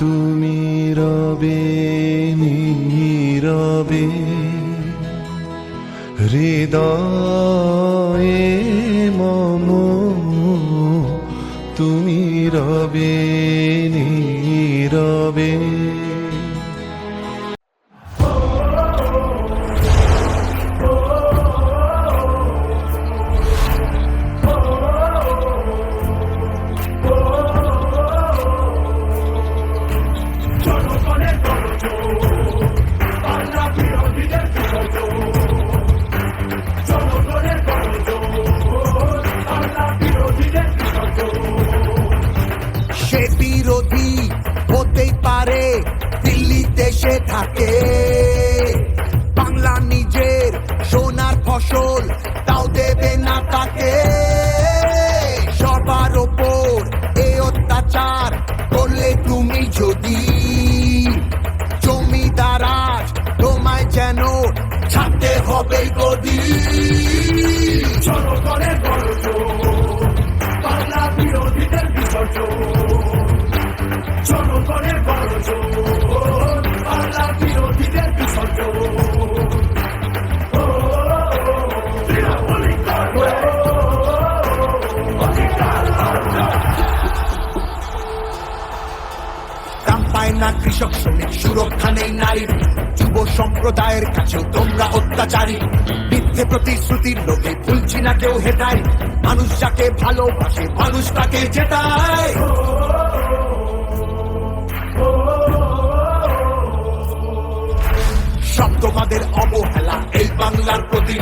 তুমি রবে নীরবে হৃদয়ে মম, তুমি রবে নীরবে। সে বিরোধী হতেই পারে, দিল্লিতে সে থাকে, বাংলা নিজের সোনার ফসল তাও দেবে না তাকে। সবার ওপর এ অত্যাচার করলে তুমি যদি, জমিদার আজ তোমায় যেন ছাড়তে হবে গদি। জনগণের গণজোর, বাংলা বিরোধীদের বিসর্জন। জনগণের গণজোর, বাংলা বিরোধীদের বিসর্জন। দাম পায় না কৃষক শ্রমিক, সুরক্ষা নেই নারীর, যুব সম্প্রদায়ের কাছেও তোমরা অত্যাচারী। মিথ্যে প্রতিশ্রুতির লোকে ভুলছি না কেউ হেটায়, মানুষ যাকে ভালোবাসে মানুষ তাকে জেতায়। শব্দবাদের অবহেলা এই বাংলার প্রতি,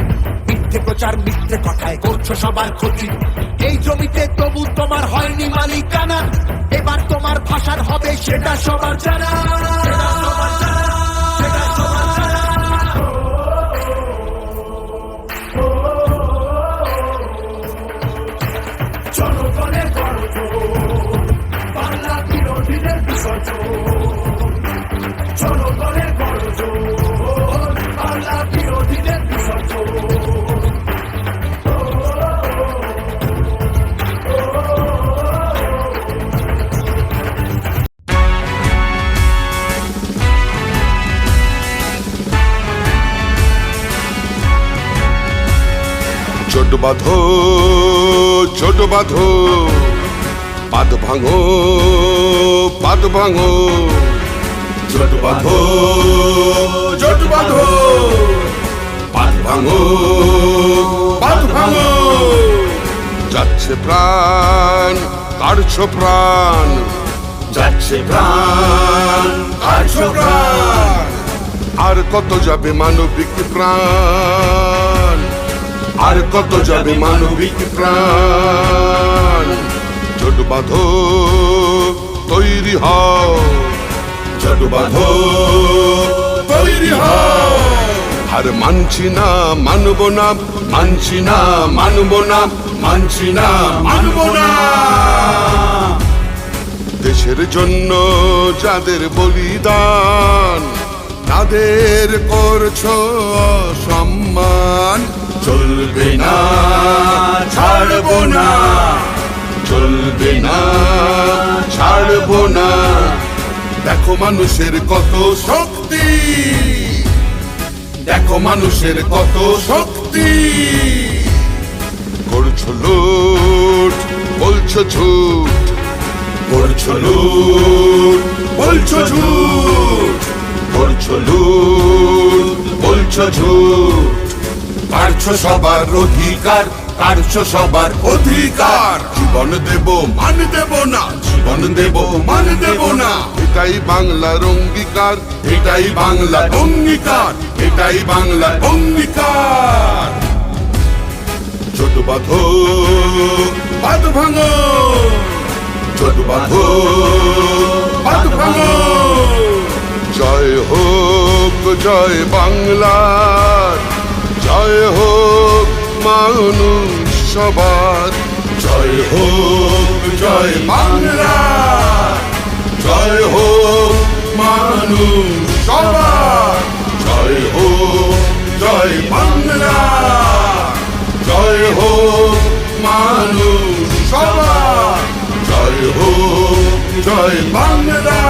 মিথ্যে প্রচার মিথ্যে কথায় করছো সবার ক্ষতি। এই জমিতে তবু তোমার হয়নি মালিকানা, এবার তোমার ভাষার হবে সেটা সবার জানা। জনগণের গণজোর, বাংলা বিরোধীদের বিসর্জন। জনগণের গণজোর, বাংলা বিরোধীদের বিসর্জন। জোট বাঁধো, জোট বাঁধো, পাদ ভাঙো, পাদ ভাঙো। জোট বাঁধো, জোট বাঁধো, পাদ ভাঙো, পাদ ভাঙো। যাচ্ছে প্রাণ, কাড়ছো প্রাণ, যাচ্ছে প্রাণ, কাড়ছো প্রাণ। আর কত যাবে মানবিক প্রাণ, আর কত যাবে মানবিক প্রাণ। জোট বাঁধো, তৈরি হও, জোট বাঁধো, তৈরি হও। আর মানছি না মানব না, মানছি না মানব না, মানছি না মানব না। দেশের জন্য যাদের বলিদান, তাদের করছো সম্মান। চলবে না, ছাড়বো না, চলবে না, ছাড়বো না। দেখো মানুষের কত শক্তি, দেখো মানুষের কত শক্তি। করছো লুট, বলছো ঝুট, করছো লুট, বলছো ঝুট, করছো লুট, বলছো ঝুট। কাড়ছো সবার অধিকার, কাড়ছো সবার অধিকার। জীবন দেব মান দেব না, জীবন দেব মান দেব না। এটাই বাংলার অঙ্গীকার, এটাই বাংলার অঙ্গীকার, এটাই বাংলার অঙ্গীকার। জোট বাঁধো, বাঁধ ভাঙো, জোট বাঁধো, বাঁধ ভাঙো। জয় হোক, জয় বাংলার, জয় হোক মানুষ সবার। জয় হোক, জয় বাংলা, জয় হোক মানুষ সবার। জয় হোক, জয় বাংলা, জয় হোক মানুষ সবার। জয় হোক, জয় বাংলা।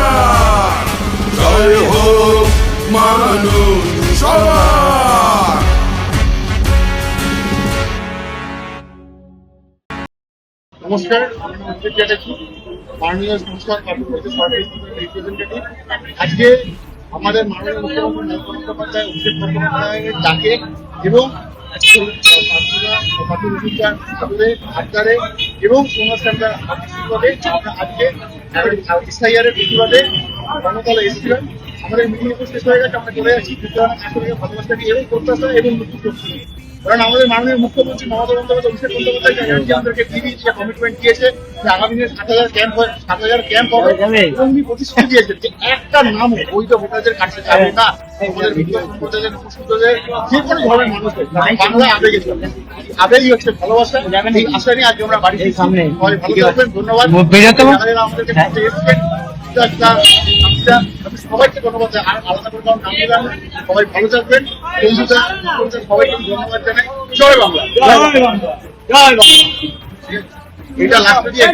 নমস্কার, আমি অভিষেক চ্যাটার্জি, মাননীয় সংস্কার কর্মসূচি সরকারি রিপ্রেজেন্টেটিভ। আজকে আমাদের মাননীয় মুখ্যমন্ত্রী মমতা বন্দ্যোপাধ্যায় অভিষেক বন্দ্যোপাধ্যায়ের ডাকে এবং আটকারে এবং কন্যাশ্রীরা আমরা আজকে এসআইআর এর প্রতিবাদে গণতলা এসেছিলাম। আমাদের মিটিং উপস্থিত হয়ে গেছে, আমরা চলে যাচ্ছি ভালোবাসা নিয়ে এবং প্রত্যাশা এবং নতুন প্রশ্ন। কারণ আমাদের মাননীয় মুখ্যমন্ত্রী মমতা বন্দ্যোপাধ্যায় অভিষেক বন্দ্যোপাধ্যায় আমাদেরকে দিদি যে কমিটমেন্ট দিয়েছে যে আগামী দিনে 7,000 ক্যাম্প হবে এবং উনি প্রতিশ্রুতি দিয়েছেন যে একটা নাম বৈধ ভোটারদের কাছে যাবে না। আমাদের ভোটারদের উপস্থিতদের যে কোনো ধরনের মানুষের বাংলা আবেগে আবেগই হচ্ছে ভালোবাসা। এই আশা নিয়ে আজকে আমরা বাড়ির সামনে ভালো থাকবেন। ধন্যবাদ আমাদেরকে এসেছেন। সবাইকে ধন্যবাদ, আর আলাদা করে নাম দিলাম। সবাই ভালো থাকবেন, সবাইকে ধন্যবাদ জানাই। জয় বাংলা, জয় বাংলা, জয় বাংলা। এটা লাস্ট দিয়ে